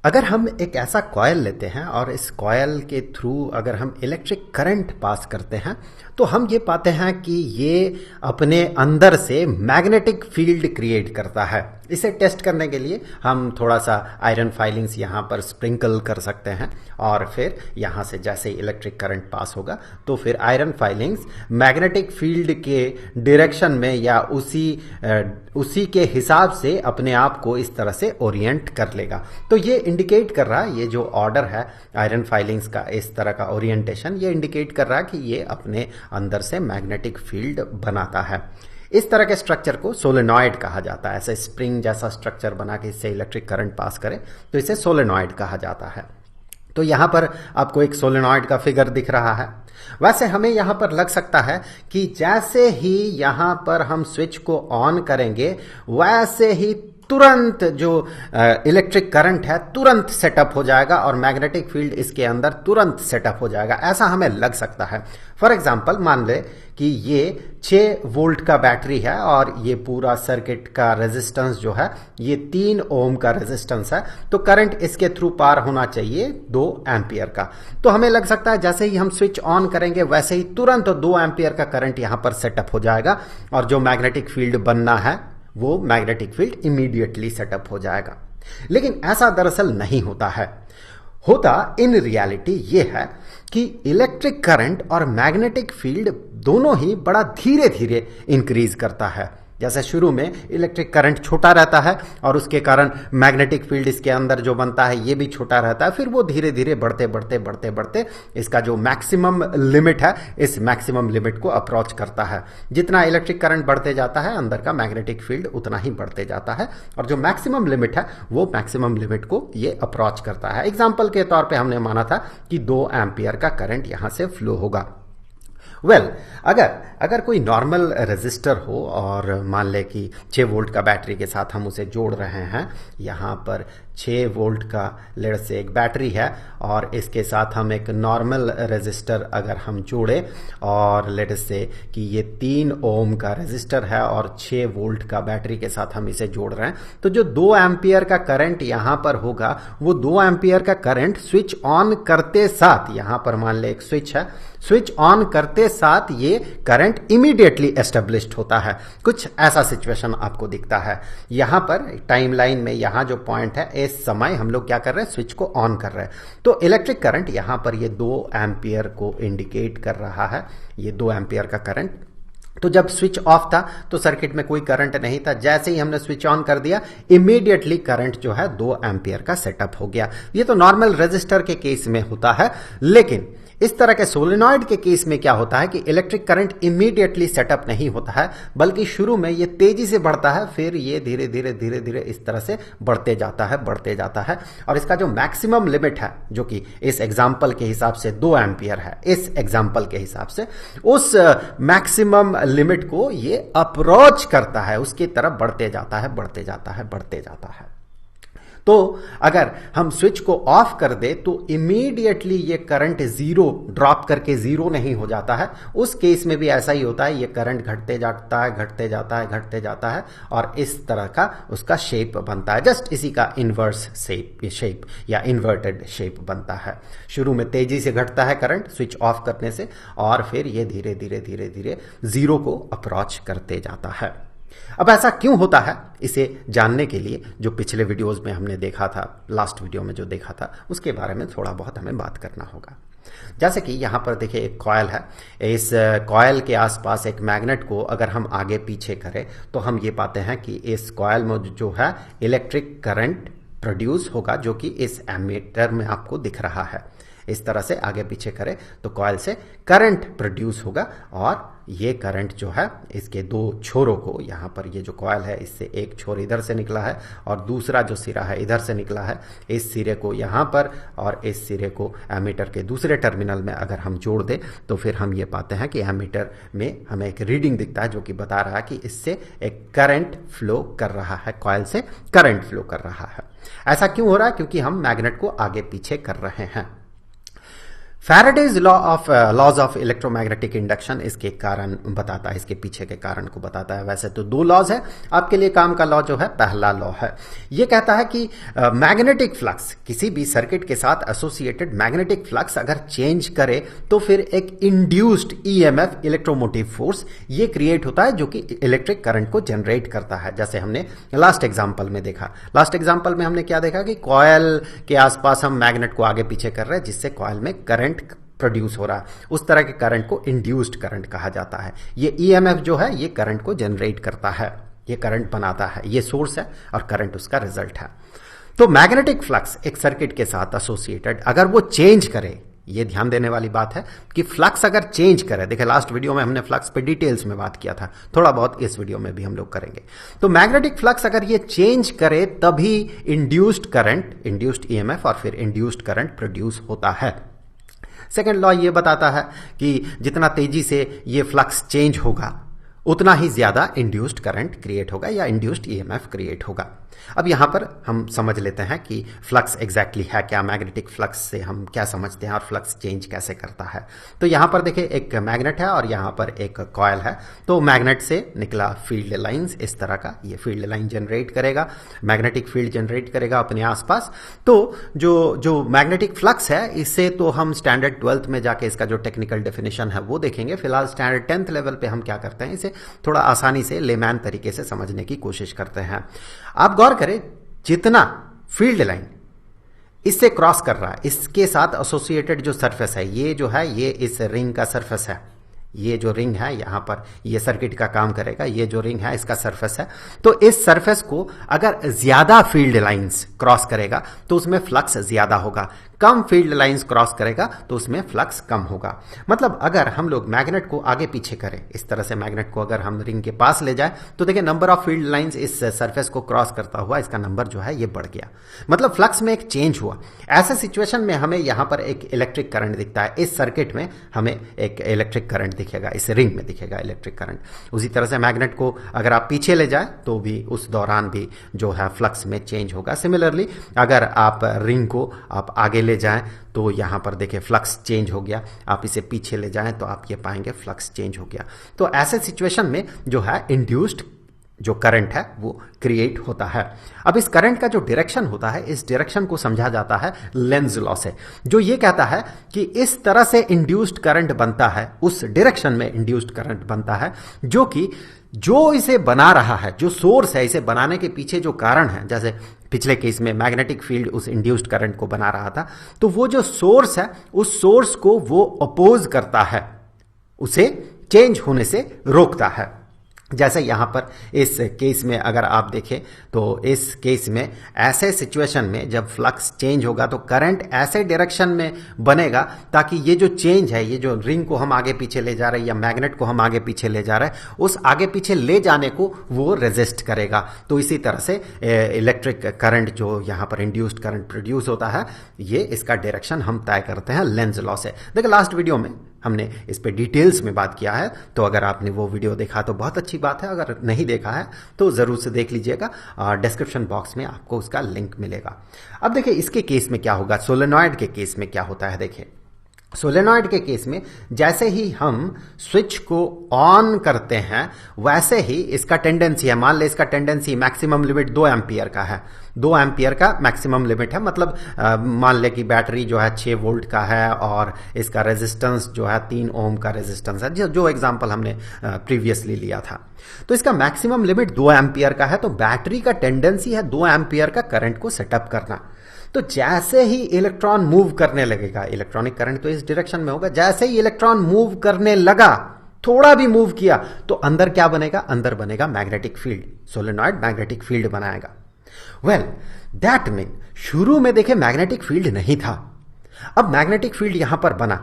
अगर हम एक ऐसा कॉयल लेते हैं और इस कॉयल के थ्रू अगर हम इलेक्ट्रिक करंट पास करते हैं तो हम ये पाते हैं कि ये अपने अंदर से मैग्नेटिक फील्ड क्रिएट करता है। इसे टेस्ट करने के लिए हम थोड़ा सा आयरन फाइलिंग्स यहाँ पर स्प्रिंकल कर सकते हैं और फिर यहाँ से जैसे ही इलेक्ट्रिक करंट पास होगा तो फिर आयरन फाइलिंग्स मैग्नेटिक फील्ड के डायरेक्शन में या उसी के हिसाब से अपने आप को इस तरह से ओरिएंट कर लेगा। तो ये इंडिकेट कर रहा है, ये जो ऑर्डर है आयरन फाइलिंग्स का, इस तरह का ओरिएंटेशन, ये इंडिकेट कर रहा है कि ये अपने अंदर से मैग्नेटिक फील्ड बनाता है। इस तरह के स्ट्रक्चर को सोलेनॉइड कहा जाता है। ऐसे स्प्रिंग जैसा स्ट्रक्चर बना के इससे इलेक्ट्रिक करंट पास करे तो इसे सोलेनॉइड कहा जाता है। तो यहां पर आपको एक सोलेनॉइड का फिगर दिख रहा है। वैसे हमें यहां पर लग सकता है कि जैसे ही यहां पर हम स्विच को ऑन करेंगे वैसे ही तुरंत जो इलेक्ट्रिक करंट है तुरंत सेटअप हो जाएगा और मैग्नेटिक फील्ड इसके अंदर तुरंत सेटअप हो जाएगा, ऐसा हमें लग सकता है। फॉर एग्जांपल मान ले कि ये 6 वोल्ट का बैटरी है और ये पूरा सर्किट का रेजिस्टेंस जो है ये 3 ओम का रेजिस्टेंस है, तो करंट इसके थ्रू पार होना चाहिए 2 एम्पियर का। तो हमें लग सकता है जैसे ही हम स्विच ऑन करेंगे वैसे ही तुरंत 2 एम्पियर का करंट यहां पर सेटअप हो जाएगा और जो मैग्नेटिक फील्ड बनना है वो मैग्नेटिक फील्ड इमीडिएटली सेटअप हो जाएगा। लेकिन ऐसा दरअसल नहीं होता है। होता इन रियलिटी ये है कि इलेक्ट्रिक करंट और मैग्नेटिक फील्ड दोनों ही बड़ा धीरे धीरे इंक्रीज करता है। जैसे शुरू में इलेक्ट्रिक करंट छोटा रहता है और उसके कारण मैग्नेटिक फील्ड इसके अंदर जो बनता है ये भी छोटा रहता है, फिर वो धीरे धीरे बढ़ते बढ़ते बढ़ते बढ़ते इसका जो मैक्सिमम लिमिट है इस मैक्सिमम लिमिट को अप्रोच करता है। जितना इलेक्ट्रिक करंट बढ़ते जाता है अंदर का मैग्नेटिक फील्ड उतना ही बढ़ते जाता है और जो मैक्सिमम लिमिट है वो मैक्सिमम लिमिट को ये अप्रोच करता है। एग्जाम्पल के तौर पर हमने माना था कि 2 एम्पियर का करंट यहां से फ्लो होगा। अगर कोई नॉर्मल रेजिस्टर हो और मान ले कि 6 वोल्ट का बैटरी के साथ हम उसे जोड़ रहे हैं, यहाँ पर 6 वोल्ट का लेट से एक बैटरी है और इसके साथ हम एक नॉर्मल रेजिस्टर अगर हम जोड़े और लेट से कि ये 3 ओम का रेजिस्टर है और 6 वोल्ट का बैटरी के साथ हम इसे जोड़ रहे हैं, तो जो 2 एम्पियर का करंट यहां पर होगा वो 2 एम्पियर का करंट स्विच ऑन करते साथ, यहां पर मान ले एक स्विच है, स्विच ऑन करते साथ ये करंट इमीडिएटली एस्टेब्लिश्ड होता है। कुछ ऐसा सिचुएशन आपको दिखता है। यहां पर टाइमलाइन में यहां जो पॉइंट है इस समय हम लोग क्या कर रहे हैं, स्विच को ऑन कर रहे हैं, तो इलेक्ट्रिक करंट यहां पर ये 2 एम्पियर को इंडिकेट कर रहा है, ये 2 एम्पियर का करंट। तो जब स्विच ऑफ था तो सर्किट में कोई करंट नहीं था, जैसे ही हमने स्विच ऑन कर दिया इमीडिएटली करंट जो है 2 एम्पियर का सेटअप हो गया। ये तो नॉर्मल रेजिस्टर के केस में होता है, लेकिन इस तरह के सोलेनॉइड के केस में क्या होता है कि इलेक्ट्रिक करंट इमीडिएटली सेटअप नहीं होता है, बल्कि शुरू में ये तेजी से बढ़ता है, फिर ये धीरे धीरे धीरे धीरे इस तरह से बढ़ते जाता है और इसका जो मैक्सिमम लिमिट है जो कि इस एग्जाम्पल के हिसाब से 2 एम्पियर है, इस एग्जाम्पल के हिसाब से उस मैक्सिमम लिमिट को ये अप्रोच करता है, उसकी तरफ बढ़ते जाता है। तो अगर हम स्विच को ऑफ कर दे तो इमीडिएटली ये करंट जीरो ड्रॉप करके जीरो नहीं हो जाता है। उस केस में भी ऐसा ही होता है, ये करंट घटते जाता है और इस तरह का उसका शेप बनता है। जस्ट इसी का इनवर्स शेप या इन्वर्टेड शेप बनता है। शुरू में तेजी से घटता है करंट स्विच ऑफ करने से और फिर ये धीरे धीरे जीरो को अप्रोच करते जाता है। अब ऐसा क्यों होता है, इसे जानने के लिए जो पिछले वीडियोस में हमने देखा था, लास्ट वीडियो में जो देखा था उसके बारे में थोड़ा बहुत हमें बात करना होगा। जैसे कि यहां पर देखिए एक कॉयल है, इस कॉयल के आसपास एक मैग्नेट को अगर हम आगे पीछे करें तो हम ये पाते हैं कि इस कॉयल में जो है इलेक्ट्रिक करंट प्रोड्यूस होगा, जो कि इस एमीटर में आपको दिख रहा है। इस तरह से आगे पीछे करें तो कॉयल से करंट प्रोड्यूस होगा और ये करंट जो है इसके 2 छोरों को, यहाँ पर ये जो कॉयल है इससे एक छोर इधर से निकला है और दूसरा जो सिरा है इधर से निकला है, इस सिरे को यहाँ पर और इस सिरे को एमीटर के दूसरे टर्मिनल में अगर हम जोड़ दें तो फिर हम ये पाते हैं कि एमीटर में हमें एक रीडिंग दिखता है जो कि बता रहा है कि इससे एक करंट फ्लो कर रहा है, कॉयल से करंट फ्लो कर रहा है। ऐसा क्यों हो रहा है? क्योंकि हम मैग्नेट को आगे पीछे कर रहे हैं। Faraday's laws of electromagnetic induction इसके कारण बताता है, इसके पीछे के कारण को बताता है। वैसे तो दो लॉज है, आपके लिए काम का लॉ जो है पहला लॉ है, ये कहता है कि मैग्नेटिक फ्लक्स, किसी भी सर्किट के साथ एसोसिएटेड मैग्नेटिक फ्लक्स अगर चेंज करे तो फिर एक इंड्यूस्ड ईएमएफ इलेक्ट्रोमोटिव फोर्स ये क्रिएट होता है जो कि इलेक्ट्रिक करंट को जनरेट करता है। जैसे हमने लास्ट एग्जाम्पल में देखा, लास्ट एग्जाम्पल में हमने क्या देखा कि कॉयल के आसपास हम मैग्नेट को आगे पीछे कर रहे हैं जिससे कॉयल में करंट प्रोड्यूस हो रहा है। उस तरह के करंट को इंड्यूस्ड करंट कहा जाता है। ये ईएमएफ जो है ये करंट को जनरेट करता है, ये करंट बनाता है, ये सोर्स है और करंट उसका रिजल्ट है। तो मैग्नेटिक फ्लक्स एक सर्किट के साथ एसोसिएटेड अगर वो चेंज करे, ये ध्यान देने वाली बात है कि फ्लक्स अगर चेंज करे, देखिए लास्ट वीडियो में हमने फ्लक्स पे डिटेल्स में बात किया था, थोड़ा बहुत इस वीडियो में भी हम लोग करेंगे। तो मैग्नेटिक फ्लक्स अगर ये चेंज करे तभी इंड्यूस्ड करंट, इंड्यूस्ड ईएमएफ और फिर इंड्यूस्ड करंट प्रोड्यूस होता है। सेकेंड लॉ ये बताता है कि जितना तेजी से ये फ्लक्स चेंज होगा उतना ही ज्यादा इंड्यूस्ड करंट क्रिएट होगा या इंड्यूस्ड ईएमएफ क्रिएट होगा। अब यहां पर हम समझ लेते हैं कि फ्लक्स एग्जैक्टली है क्या, मैग्नेटिक फ्लक्स से हम क्या समझते हैं और फ्लक्स चेंज कैसे करता है। तो यहां पर देखिए एक मैग्नेट है और यहां पर एक कॉइल है। तो मैग्नेट से निकला फील्ड लाइंस इस तरह का, ये फील्ड लाइन जनरेट करेगा, मैग्नेटिक फील्ड जनरेट करेगा अपने आसपास। तो जो मैग्नेटिक फ्लक्स है इससे तो हम स्टैंडर्ड 12th में जाके इसका जो टेक्निकल डेफिनेशन है वो देखेंगे। फिलहाल स्टैंडर्ड 10th लेवल पे हम क्या करते हैं, इसे थोड़ा आसानी से लेमैन तरीके से समझने की कोशिश करते हैं। आप गौर करें, जितना फील्ड लाइन इससे क्रॉस कर रहा है, इसके साथ एसोसिएटेड जो सरफेस है, ये जो है ये इस रिंग का सरफेस है, ये जो रिंग है यहां पर ये सर्किट का काम करेगा, ये जो रिंग है इसका सरफेस है। तो इस सरफेस को अगर ज्यादा फील्ड लाइंस क्रॉस करेगा तो उसमें फ्लक्स ज्यादा होगा, कम फील्ड लाइंस क्रॉस करेगा तो उसमें फ्लक्स कम होगा। मतलब अगर हम लोग मैग्नेट को आगे पीछे करें, इस तरह से मैग्नेट को अगर हम रिंग के पास ले जाए तो देखिए नंबर ऑफ फील्ड लाइंस इस सरफेस को क्रॉस करता हुआ इसका नंबर जो है ये बढ़ गया, मतलब फ्लक्स में एक चेंज हुआ। ऐसे सिचुएशन में हमें यहां पर एक इलेक्ट्रिक करंट दिखता है, इस सर्किट में हमें एक इलेक्ट्रिक करंट दिखेगा, इस रिंग में दिखेगा इलेक्ट्रिक करंट। उसी तरह से मैग्नेट को अगर आप पीछे ले जाए तो भी उस दौरान भी जो है फ्लक्स में चेंज होगा। सिमिलरली अगर आप रिंग को आप आगे ले जाएं तो यहां पर देखिए फ्लक्स चेंज हो गया, आप इसे पीछे ले जाएं तो आप ये पाएंगे फ्लक्स चेंज हो गया। तो ऐसे सिचुएशन में जो है इंड्यूस्ड जो करंट है वो क्रिएट होता है। अब इस करंट का जो डायरेक्शन होता है, इस डायरेक्शन को समझा जाता है लेंज लॉ से, जो ये कहता है कि इस तरह से इंड्यूस्ड करंट बनता है, उस डायरेक्शन में इंड्यूस्ड करंट बनता है, जो कि जो इसे बना रहा है, जो सोर्स है, इसे बनाने के पीछे जो कारण है, जैसे पिछले केस में मैग्नेटिक फील्ड उस इंड्यूस्ड करंट को बना रहा था, तो वो जो सोर्स है उस सोर्स को वो अपोज करता है, उसे चेंज होने से रोकता है। जैसे यहां पर इस केस में अगर आप देखें तो इस केस में ऐसे सिचुएशन में जब फ्लक्स चेंज होगा तो करंट ऐसे डायरेक्शन में बनेगा ताकि ये जो चेंज है, ये जो रिंग को हम आगे पीछे ले जा रहे हैं या मैग्नेट को हम आगे पीछे ले जा रहे हैं, उस आगे पीछे ले जाने को वो रेजिस्ट करेगा। तो इसी तरह से इलेक्ट्रिक करंट जो यहां पर इंड्यूस्ड करंट प्रोड्यूस होता है, ये इसका डायरेक्शन हम तय करते हैं लेंज लॉ से। देखिए लास्ट वीडियो में हमने इस पे डिटेल्स में बात किया है, तो अगर आपने वो वीडियो देखा तो बहुत अच्छी बात है, अगर नहीं देखा है तो जरूर से देख लीजिएगा, डिस्क्रिप्शन बॉक्स में आपको उसका लिंक मिलेगा। अब देखिए इसके केस में क्या होगा, सोलेनॉइड के केस में क्या होता है। देखिए सोलेनॉइड के केस में जैसे ही हम स्विच को ऑन करते हैं वैसे ही इसका टेंडेंसी है, मान ले इसका टेंडेंसी मैक्सिमम लिमिट 2 एम्पियर का है, 2 एम्पियर का मैक्सिमम लिमिट है। मतलब मान ले कि बैटरी जो है 6 वोल्ट का है और इसका रेजिस्टेंस जो है 3 ओम का रेजिस्टेंस है, जो एग्जांपल हमने प्रीवियसली लिया था। तो इसका मैक्सिमम लिमिट 2 एम्पियर का है, तो बैटरी का टेंडेंसी है 2 एम्पियर का करंट को सेटअप करना। तो जैसे ही इलेक्ट्रॉन मूव करने लगेगा, इलेक्ट्रॉनिक करंट तो इस डायरेक्शन में होगा, जैसे ही इलेक्ट्रॉन मूव करने लगा, थोड़ा भी मूव किया तो अंदर क्या बनेगा, अंदर बनेगा magnetic field, solenoid magnetic field बनाएगा। वेल दैट मीन शुरू में देखे मैग्नेटिक फील्ड नहीं था, अब मैग्नेटिक फील्ड यहां पर बना,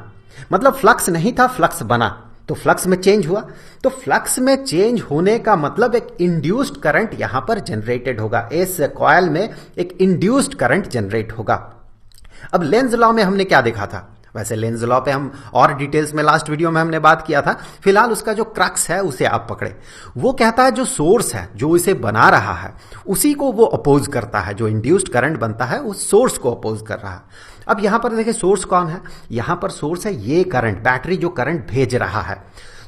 मतलब फ्लक्स नहीं था, फ्लक्स बना, तो फ्लक्स में चेंज हुआ। तो फ्लक्स में चेंज होने का मतलब एक इंड्यूस्ड करंट यहां पर जनरेटेड होगा, इस कॉइल में एक इंड्यूस्ड करंट जनरेट होगा। अब लेंज लॉ में हमने क्या देखा था, वैसे लेंज लॉ पे हम और डिटेल्स में लास्ट वीडियो में हमने बात किया था। फिलहाल उसका जो क्रक्स है उसे आप पकड़े। वो कहता है जो सोर्स है जो इसे बना रहा है उसी को वो अपोज करता है, जो इंड्यूस्ड करंट बनता है उस सोर्स को अपोज कर रहा है। अब यहां पर देखिए सोर्स कौन है, यहां पर सोर्स है ये करंट, बैटरी जो करंट भेज रहा है।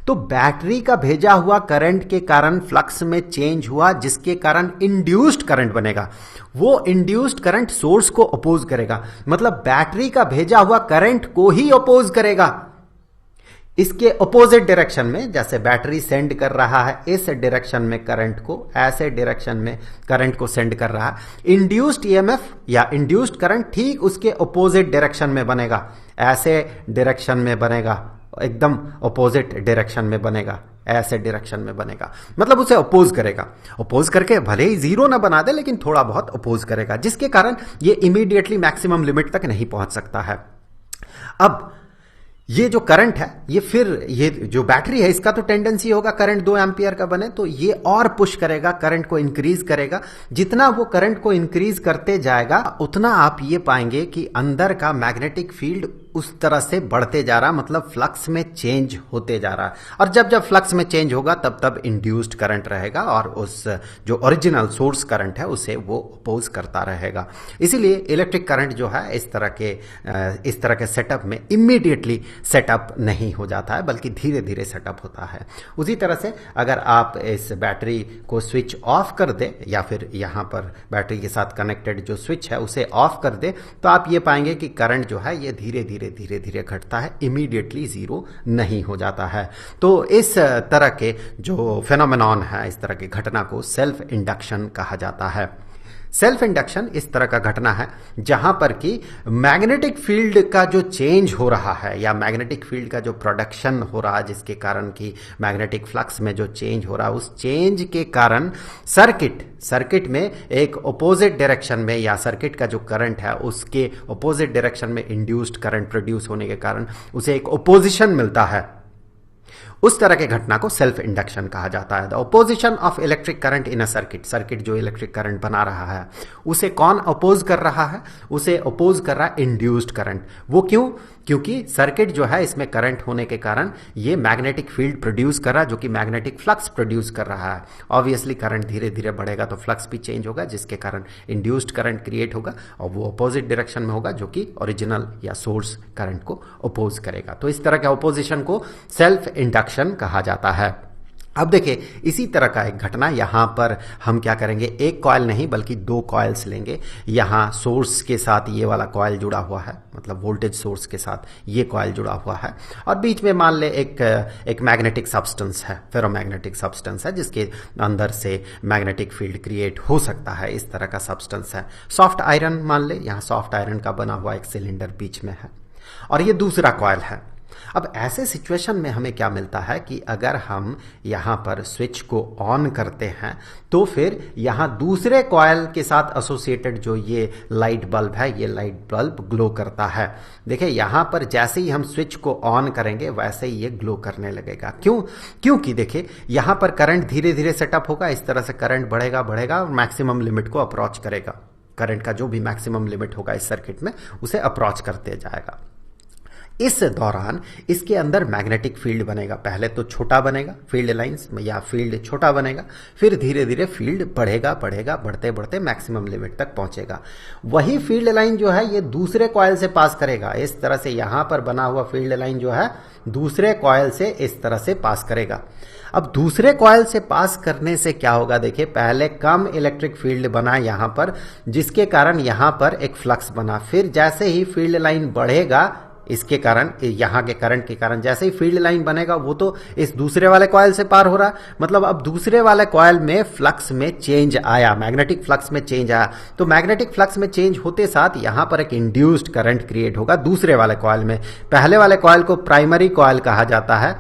तो बैटरी का भेजा हुआ करंट के कारण फ्लक्स में चेंज हुआ, जिसके कारण इंड्यूस्ड करंट बनेगा। वो इंड्यूस्ड करंट सोर्स को अपोज करेगा, मतलब बैटरी का भेजा हुआ करंट को ही अपोज करेगा। इसके अपोजिट डायरेक्शन में, जैसे बैटरी सेंड कर रहा है इस डायरेक्शन में करंट को, ऐसे डायरेक्शन में करंट को सेंड कर रहा है। इंड्यूस्ड ईएमएफ या इंड्यूस्ड करंट ठीक उसके अपोजिट डायरेक्शन में बनेगा, ऐसे डायरेक्शन में बनेगा, एकदम अपोजिट डायरेक्शन में बनेगा, ऐसे डायरेक्शन में बनेगा, मतलब उसे अपोज करेगा। अपोज करके भले ही जीरो ना बना दे लेकिन थोड़ा बहुत अपोज करेगा, जिसके कारण ये इमीडिएटली मैक्सिमम लिमिट तक नहीं पहुंच सकता है। अब ये जो करंट है ये फिर ये जो बैटरी है इसका तो टेंडेंसी होगा करंट 2 एम्पियर का बने, तो ये और पुश करेगा, करंट को इंक्रीज करेगा। जितना वो करंट को इंक्रीज करते जाएगा उतना आप ये पाएंगे कि अंदर का मैग्नेटिक फील्ड उस तरह से बढ़ते जा रहा, मतलब फ्लक्स में चेंज होते जा रहा। और जब जब फ्लक्स में चेंज होगा तब तब इंड्यूस्ड करंट रहेगा और उस जो ओरिजिनल सोर्स करंट है उसे वो अपोज करता रहेगा। इसीलिए इलेक्ट्रिक करंट जो है इस तरह के सेटअप में इमीडिएटली सेटअप नहीं हो जाता है, बल्कि धीरे धीरे सेटअप होता है। उसी तरह से अगर आप इस बैटरी को स्विच ऑफ कर दे या फिर यहाँ पर बैटरी के साथ कनेक्टेड जो स्विच है उसे ऑफ कर दे, तो आप ये पाएंगे कि करंट जो है ये धीरे धीरे घटता है, इमीडिएटली जीरो नहीं हो जाता है। तो इस तरह के जो फेनोमेनॉन है, इस तरह की घटना को सेल्फ इंडक्शन कहा जाता है। सेल्फ इंडक्शन इस तरह का घटना है जहां पर कि मैग्नेटिक फील्ड का जो चेंज हो रहा है या मैग्नेटिक फील्ड का जो प्रोडक्शन हो रहा है, जिसके कारण कि मैग्नेटिक फ्लक्स में जो चेंज हो रहा है, उस चेंज के कारण सर्किट में एक अपोजिट डायरेक्शन में या सर्किट का जो करंट है उसके अपोजिट डायरेक्शन में इंड्यूस्ड करंट प्रोड्यूस होने के कारण उसे एक अपोजिशन मिलता है। उस तरह के घटना को सेल्फ इंडक्शन कहा जाता है। The opposition of electric current in a circuit जो इलेक्ट्रिक करंट बना रहा है उसे कौन अपोज कर रहा है, उसे अपोज कर रहा है इंड्यूस्ड करंट। वो क्यों? क्योंकि सर्किट जो है इसमें करंट होने के कारण ये मैग्नेटिक फील्ड प्रोड्यूस कर रहा है जो कि मैग्नेटिक फ्लक्स प्रोड्यूस कर रहा है। ऑब्वियसली करंट धीरे धीरे बढ़ेगा तो फ्लक्स भी चेंज होगा, जिसके कारण इंड्यूस्ड करंट क्रिएट होगा और वो अपोजिट डायरेक्शन में होगा जो कि ओरिजिनल या सोर्स करंट को अपोज करेगा। तो इस तरह के अपोजिशन को सेल्फ इंडक्शन कहा जाता है। अब देखिए इसी तरह का एक घटना यहां पर हम क्या करेंगे, एक कॉइल नहीं बल्कि 2 कॉइल्स लेंगे। यहां सोर्स के साथ ये वाला कॉइल जुड़ा हुआ है, मतलब वोल्टेज सोर्स के साथ ये कॉइल जुड़ा हुआ है, और बीच में मान ले एक मैग्नेटिक सब्सटेंस है, फेरोमैग्नेटिक सब्सटेंस है, जिसके अंदर से मैग्नेटिक फील्ड क्रिएट हो सकता है। इस तरह का सब्सटेंस है। सॉफ्ट आयरन मान ले, यहां सॉफ्ट आयरन का बना हुआ एक सिलेंडर बीच में है और ये दूसरा कॉइल है। अब ऐसे सिचुएशन में हमें क्या मिलता है कि अगर हम यहां पर स्विच को ऑन करते हैं तो फिर यहां दूसरे कॉइल के साथ एसोसिएटेड जो ये लाइट बल्ब है, ये लाइट बल्ब ग्लो करता है। देखिए यहां पर जैसे ही हम स्विच को ऑन करेंगे वैसे ही ये ग्लो करने लगेगा। क्यों? क्योंकि देखिए यहां पर करंट धीरे धीरे सेटअप होगा, इस तरह से करंट बढ़ेगा और मैक्सिमम लिमिट को अप्रोच करेगा। करंट का जो भी मैक्सिमम लिमिट होगा इस सर्किट में उसे अप्रोच करते जाएगा। इस दौरान इसके अंदर मैग्नेटिक फील्ड बनेगा। पहले तो छोटा बनेगा, फील्ड लाइंस या फील्ड छोटा बनेगा, फिर धीरे धीरे फील्ड बढ़ेगा, बढ़ते बढ़ते मैक्सिमम लिमिट तक पहुंचेगा। वही फील्ड लाइन जो है ये दूसरे कॉइल से पास करेगा। इस तरह से यहां पर बना हुआ फील्ड लाइन जो है दूसरे कॉइल से इस तरह से पास करेगा। अब दूसरे कॉइल से पास करने से क्या होगा, देखिए पहले कम इलेक्ट्रिक फील्ड बना यहां पर, जिसके कारण यहां पर एक फ्लक्स बना। फिर जैसे ही फील्ड लाइन बढ़ेगा, इसके कारण यहां के करंट के कारण जैसे ही फील्ड लाइन बनेगा, वो तो इस दूसरे वाले कॉइल से पार हो रहा, मतलब अब दूसरे वाले कॉइल में फ्लक्स में चेंज आया, मैग्नेटिक फ्लक्स में चेंज आया। तो मैग्नेटिक फ्लक्स में चेंज होते साथ यहां पर एक इंड्यूस्ड करंट क्रिएट होगा दूसरे वाले कॉइल में। पहले वाले कॉइल को प्राइमरी कॉइल कहा जाता है,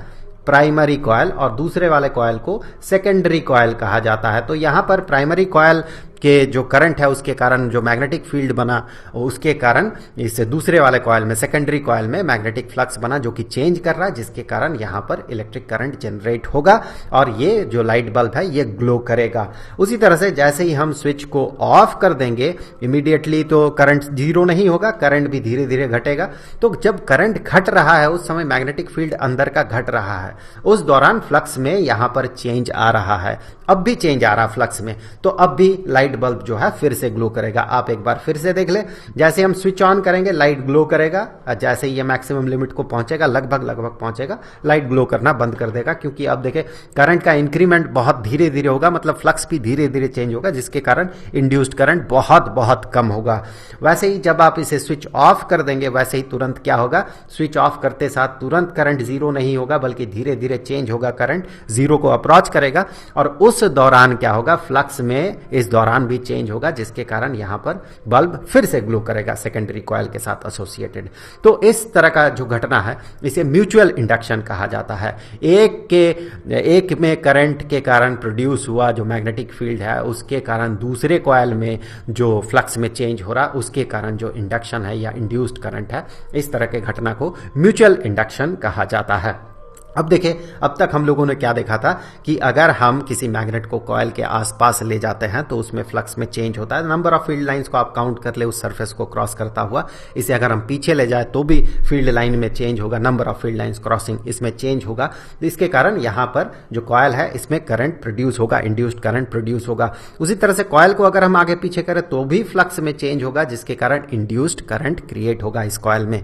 प्राइमरी कॉइल, और दूसरे वाले कॉइल को सेकेंडरी कॉइल कहा जाता है। तो यहां पर प्राइमरी कॉइल के जो करंट है उसके कारण जो मैग्नेटिक फील्ड बना, उसके कारण इस दूसरे वाले कॉइल में, सेकेंडरी कॉइल में मैग्नेटिक फ्लक्स बना जो कि चेंज कर रहा है, जिसके कारण यहां पर इलेक्ट्रिक करंट जनरेट होगा और ये जो लाइट बल्ब है ये ग्लो करेगा। उसी तरह से जैसे ही हम स्विच को ऑफ कर देंगे इमीडिएटली तो करंट जीरो नहीं होगा, करंट भी धीरे धीरे घटेगा। तो जब करंट घट रहा है उस समय मैग्नेटिक फील्ड अंदर का घट रहा है, उस दौरान फ्लक्स में यहां पर चेंज आ रहा है। अब भी चेंज आ रहा फ्लक्स में, तो अब भी लाइट बल्ब जो है फिर से ग्लो करेगा। आप एक बार फिर से देख ले, जैसे हम स्विच ऑन करेंगे लाइट ग्लो करेगा, जैसे ये मैक्सिमम लिमिट को पहुंचेगा, लगभग पहुंचेगा, लाइट ग्लो करना बंद कर देगा, क्योंकि अब देखे करंट का इंक्रीमेंट बहुत धीरे धीरे होगा, मतलब फ्लक्स भी धीरे धीरे चेंज होगा, जिसके कारण इंड्यूस्ड करंट बहुत बहुत कम होगा। वैसे ही जब आप इसे स्विच ऑफ कर देंगे वैसे ही तुरंत क्या होगा, स्विच ऑफ करते साथ तुरंत करंट जीरो नहीं होगा, बल्कि धीरे धीरे चेंज होगा, करंट जीरो को अप्रोच करेगा और उस दौरान क्या होगा, फ्लक्स में इस दौरान भी चेंज होगा, जिसके कारण यहां पर बल्ब फिर से ग्लो करेगा सेकेंडरी कॉइल के साथ एसोसिएटेड। तो इस तरह का जो घटना है इसे म्यूचुअल इंडक्शन कहा जाता है। एक में करंट के कारण प्रोड्यूस हुआ जो मैग्नेटिक फील्ड है उसके कारण दूसरे कॉइल में जो फ्लक्स में चेंज हो रहा उसके कारण जो इंडक्शन है या इंड्यूस्ड करंट है, इस तरह के घटना को म्यूचुअल इंडक्शन कहा जाता है। अब देखिए, अब तक हम लोगों ने क्या देखा था कि अगर हम किसी मैग्नेट को कॉइल के आसपास ले जाते हैं तो उसमें फ्लक्स में चेंज होता है। नंबर ऑफ फील्ड लाइंस को आप काउंट कर ले उस सरफेस को क्रॉस करता हुआ। इसे अगर हम पीछे ले जाए तो भी फील्ड लाइन में चेंज होगा, number of field lines crossing इसमें चेंज होगा। इसके कारण यहां पर जो कॉइल है इसमें करंट प्रोड्यूस होगा, इंड्यूस्ड करंट प्रोड्यूस होगा। उसी तरह से कॉइल को अगर हम आगे पीछे करें तो भी फ्लक्स में चेंज होगा, जिसके कारण इंड्यूस्ड करंट क्रिएट होगा इस कॉइल में।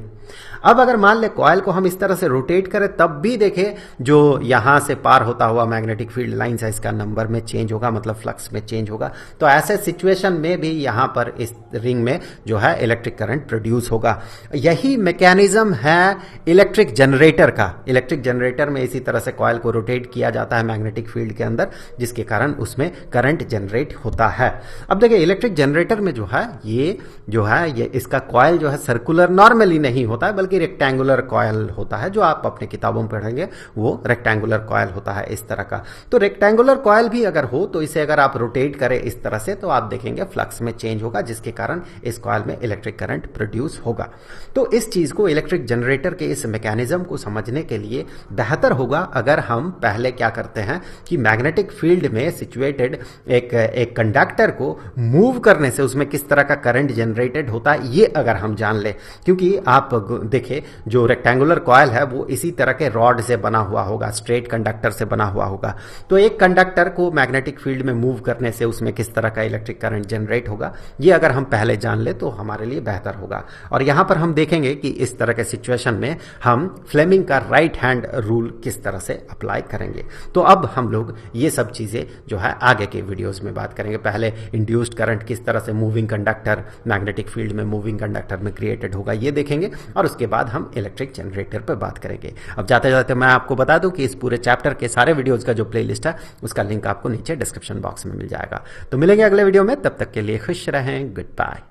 अब अगर मान ले कॉइल को हम इस तरह से रोटेट करें तब भी देखें जो यहां से पार होता हुआ मैग्नेटिक फील्ड लाइंस है इसका नंबर में चेंज होगा, मतलब फ्लक्स में चेंज होगा। तो ऐसे सिचुएशन में भी यहां पर इस रिंग में जो है इलेक्ट्रिक करंट प्रोड्यूस होगा। यही मैकेनिज्म है इलेक्ट्रिक जनरेटर का। इलेक्ट्रिक जनरेटर में इसी तरह से कॉइल को रोटेट किया जाता है मैग्नेटिक फील्ड के अंदर, जिसके कारण उसमें करंट जनरेट होता है। अब देखिए, इलेक्ट्रिक जनरेटर में जो है ये इसका कॉइल जो है सर्कुलर नॉर्मली नहीं होता है, बल्कि रेक्टेंगुलर कॉइल होता है। जो आप अपने किताबों में पढ़ेंगे वो रेक्टेंगुलर कॉइल होता है इस तरह का। तो रेक्टेंगुलर कॉइल भी अगर हो तो इसे अगर आप रोटेट करें इस तरह से तो आप देखेंगे फ्लक्स में चेंज होगा, जिसके कारण इस कॉइल में इलेक्ट्रिक करंट प्रोड्यूस होगा। तो इस चीज को, इलेक्ट्रिक जनरेटर के इस मैकेनिज्म को समझने के लिए बेहतर होगा अगर हम पहले क्या करते हैं कि मैग्नेटिक फील्ड में सिचुएटेड एक कंडक्टर को मूव करने से उसमें किस तरह का करंट जनरेटेड होता है ये अगर हम जान ले। क्योंकि आप देखिए जो रेक्टेंगुलर कॉइल है वो इसी तरह के रॉड से बना हुआ होगा, स्ट्रेट कंडक्टर से बना हुआ होगा। तो एक कंडक्टर को मैग्नेटिक फील्ड में मूव करने से उसमें किस तरह का इलेक्ट्रिक करंट जनरेट होगा ये अगर हम पहले जान ले तो हमारे लिए बेहतर होगा। और यहां पर हम देखेंगे कि इस तरह के सिचुएशन में हम फ्लेमिंग का राइट हैंड रूल किस तरह से अप्लाई करेंगे। तो अब हम लोग ये सब चीजें जो है आगे के वीडियोस में बात करेंगे। पहले इंड्यूस्ड करंट किस तरह से मूविंग कंडक्टर, मैग्नेटिक फील्ड में मूविंग कंडक्टर में क्रिएटेड होगा ये देखेंगे, और उसके बाद हम इलेक्ट्रिक जनरेटर पर बात करेंगे। अब जाते जाते मैं आपको बता दूं कि इस पूरे चैप्टर के सारे वीडियोस का जो प्लेलिस्ट है उसका लिंक आपको नीचे डिस्क्रिप्शन बॉक्स में मिल जाएगा। तो मिलेंगे अगले वीडियो में, तब तक के लिए खुश रहें, गुड बाय।